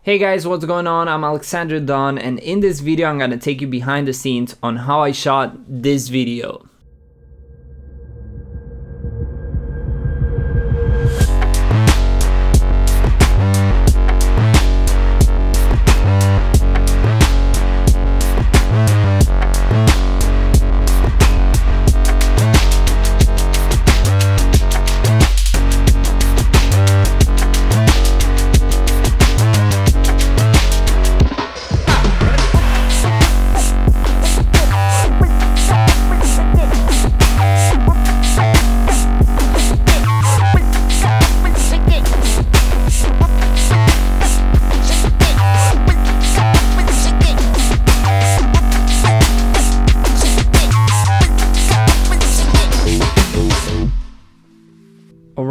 Hey guys, what's going on? I'm Alexander Don, and in this video I'm gonna take you behind the scenes on how I shot this video.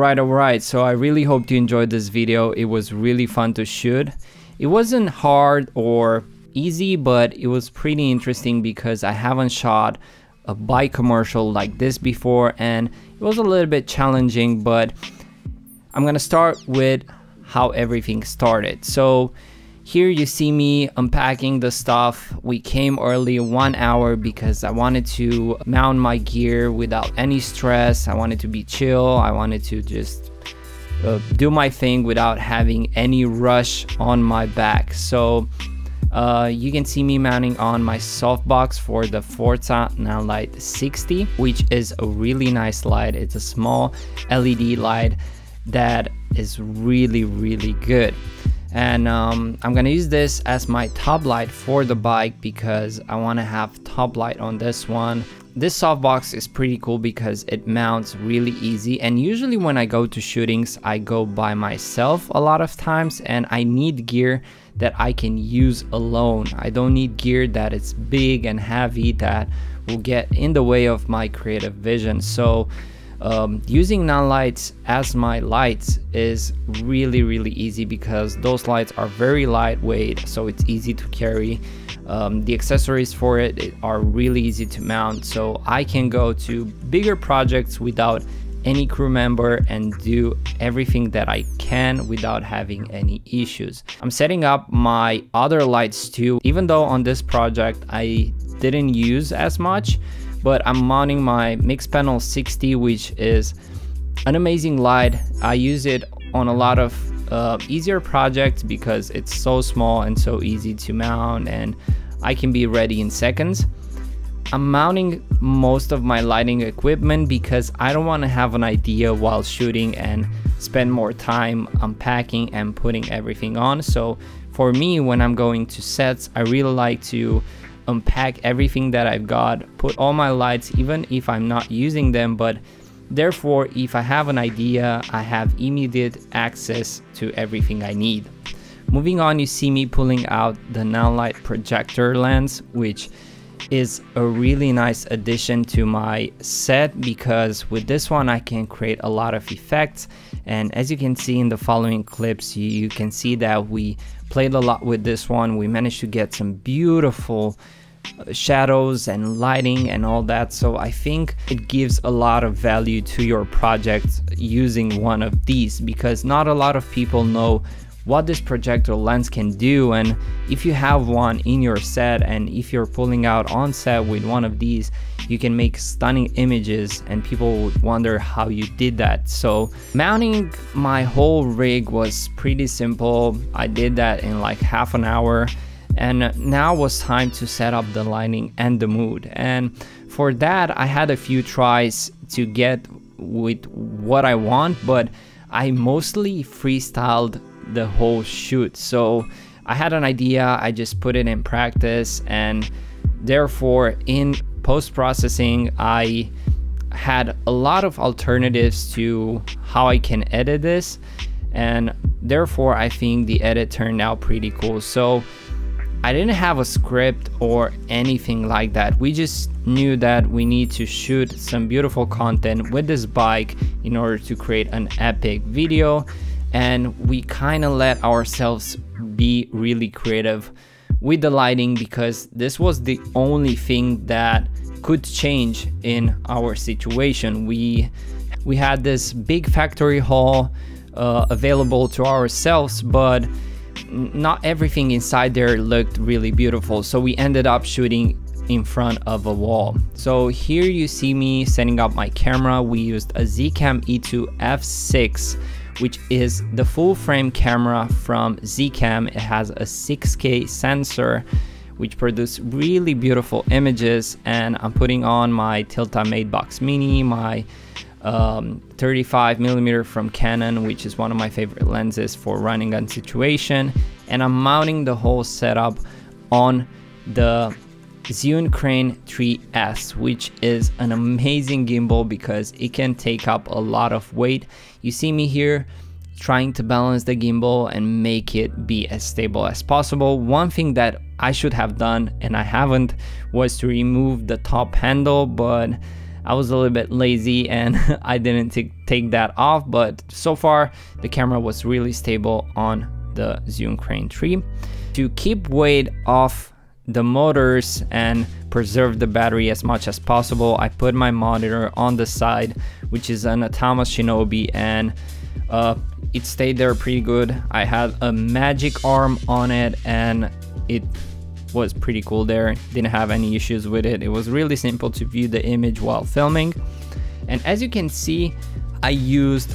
Alright, so I really hope you enjoyed this video. It was really fun to shoot. It wasn't hard or easy, but it was pretty interesting because I haven't shot a bike commercial like this before, and it was a little bit challenging, but I'm gonna start with how everything started. So here you see me unpacking the stuff. We came early 1 hour because I wanted to mount my gear without any stress. I wanted to be chill. I wanted to just do my thing without having any rush on my back. So you can see me mounting on my softbox for the Forza Nanlite 60, which is a really nice light. It's a small LED light that is really good. And I'm gonna use this as my top light for the bike because I want to have top light on this one. This softbox is pretty cool because it mounts really easy, and usually when I go to shootings I go by myself a lot of times, and I need gear that I can use alone. I don't need gear that is big and heavy that will get in the way of my creative vision. So using Nanlites as my lights is really easy because those lights are very lightweight, so it's easy to carry. The accessories for it are really easy to mount, so I can go to bigger projects without any crew member and do everything that I can without having any issues. I'm setting up my other lights too, even though on this project I didn't use as much, but I'm mounting my Mixpanel 60, which is an amazing light. I use it on a lot of easier projects because it's so small and so easy to mount, and I can be ready in seconds. I'm mounting most of my lighting equipment because I don't want to have an idea while shooting and spend more time unpacking and putting everything on. So for me, when I'm going to sets, I really like to unpack everything that I've got, put all my lights even if I'm not using them, but therefore if I have an idea I have immediate access to everything I need. Moving on, you see me pulling out the Nanlite projector lens, which is a really nice addition to my set because with this one I can create a lot of effects, and as you can see in the following clips, you can see that we played a lot with this one. We managed to get some beautiful shadows and lighting and all that, so I think it gives a lot of value to your project using one of these, because not a lot of people know what this projector lens can do. And if you have one in your set and if you're pulling out on set with one of these, you can make stunning images and people would wonder how you did that. So mounting my whole rig was pretty simple. I did that in like half an hour, and now was time to set up the lighting and the mood. And for that I had a few tries to get with what I want, but I mostly freestyled the whole shoot. So I had an idea, I just put it in practice, and therefore in post-processing I had a lot of alternatives to how I can edit this, and therefore I think the edit turned out pretty cool. So I didn't have a script or anything like that. We just knew that we need to shoot some beautiful content with this bike in order to create an epic video, and we kind of let ourselves be really creative with the lighting because this was the only thing that could change in our situation. We had this big factory hall available to ourselves, but not everything inside there looked really beautiful, so we ended up shooting in front of a wall. So here you see me setting up my camera. We used a Zcam E2 F6, which is the full frame camera from Zcam. It has a 6K sensor which produce really beautiful images, and I'm putting on my Tilta Madebox Mini, my 35mm from Canon, which is one of my favorite lenses for running gun situation, and I'm mounting the whole setup on the Zhiyun Crane 3S, which is an amazing gimbal because it can take up a lot of weight. You see me here trying to balance the gimbal and make it be as stable as possible. One thing that I should have done, and I haven't, was to remove the top handle, but I was a little bit lazy and I didn't take that off. But so far the camera was really stable on the Zhiyun Crane 3. To keep weight off the motors and preserve the battery as much as possible, I put my monitor on the side, which is an Atama Shinobi, and it stayed there pretty good. I had a magic arm on it and it was pretty cool there. Didn't have any issues with it. It was really simple to view the image while filming. And as you can see, I used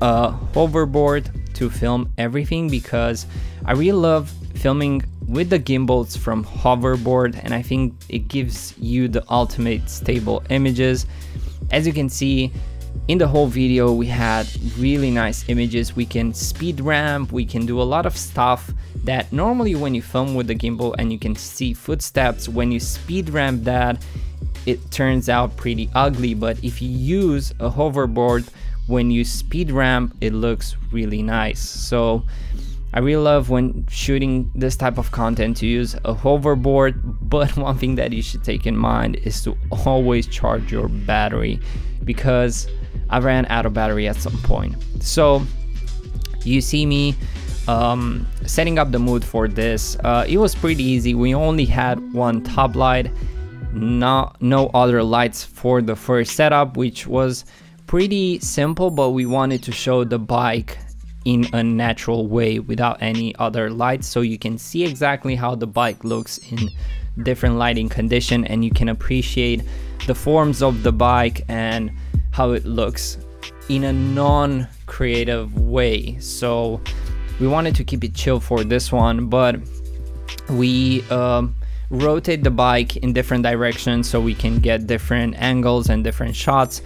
a hoverboard to film everything because I really love filming with the gimbals from hoverboard, and I think it gives you the ultimate stable images. As you can see in the whole video, we had really nice images. We can speed ramp, we can do a lot of stuff that normally when you film with the gimbal and you can see footsteps, when you speed ramp that, it turns out pretty ugly. But if you use a hoverboard, when you speed ramp, it looks really nice. So I really love when shooting this type of content to use a hoverboard, but one thing that you should take in mind is to always charge your battery, because I ran out of battery at some point. So you see me setting up the mood for this. It was pretty easy. We only had one top light, no other lights for the first setup, which was pretty simple, but we wanted to show the bike in a natural way without any other lights, so you can see exactly how the bike looks in different lighting condition, and you can appreciate the forms of the bike and how it looks in a non-creative way. So we wanted to keep it chill for this one, but we rotate the bike in different directions so we can get different angles and different shots.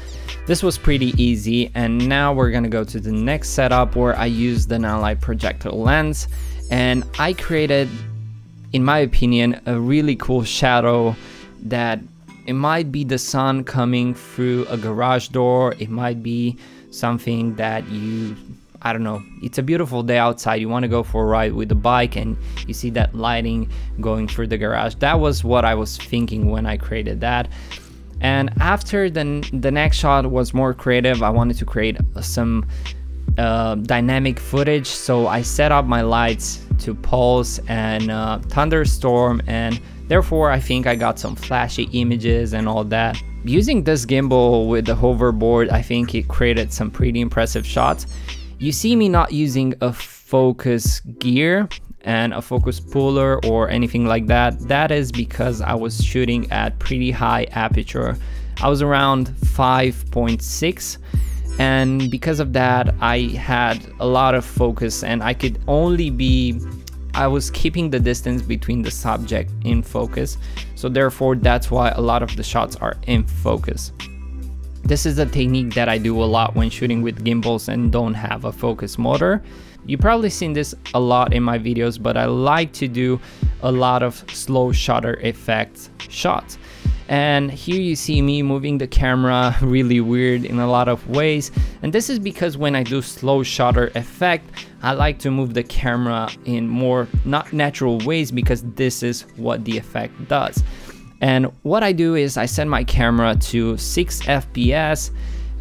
This was pretty easy, and now we're gonna go to the next setup where I use the Nanlite projector lens, and I created, in my opinion, a really cool shadow that it might be the sun coming through a garage door, it might be something that I don't know, it's a beautiful day outside, you want to go for a ride with the bike and you see that lighting going through the garage. That was what I was thinking when I created that. And after the next shot was more creative, I wanted to create some dynamic footage, so I set up my lights to pulse and thunderstorm, and therefore I think I got some flashy images and all that. Using this gimbal with the hoverboard, I think it created some pretty impressive shots. You see me not using a focus gear and a focus puller or anything like that. That is because I was shooting at pretty high aperture. I was around 5.6, and because of that I had a lot of focus, and I was keeping the distance between the subject in focus, so therefore that's why a lot of the shots are in focus. This is a technique that I do a lot when shooting with gimbals and don't have a focus motor. You've probably seen this a lot in my videos, but I like to do a lot of slow shutter effect shots. And here you see me moving the camera really weird in a lot of ways. And this is because when I do slow shutter effect, I like to move the camera in more not natural ways, because this is what the effect does. And what I do is I set my camera to 6 FPS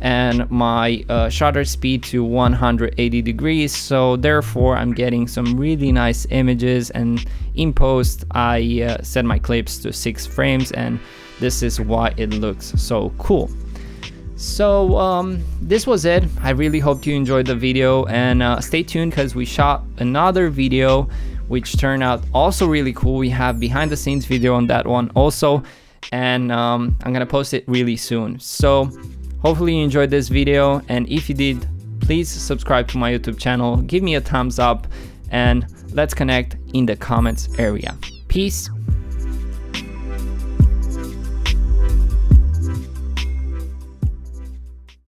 and my shutter speed to 180 degrees, so therefore I'm getting some really nice images, and in post I set my clips to 6 frames, and this is why it looks so cool. So this was it. I really hope you enjoyed the video, and stay tuned because we shot another video which turned out also really cool. We have behind the scenes video on that one also, and I'm gonna post it really soon. So hopefully you enjoyed this video, and if you did, please subscribe to my YouTube channel, give me a thumbs up, and let's connect in the comments area. Peace.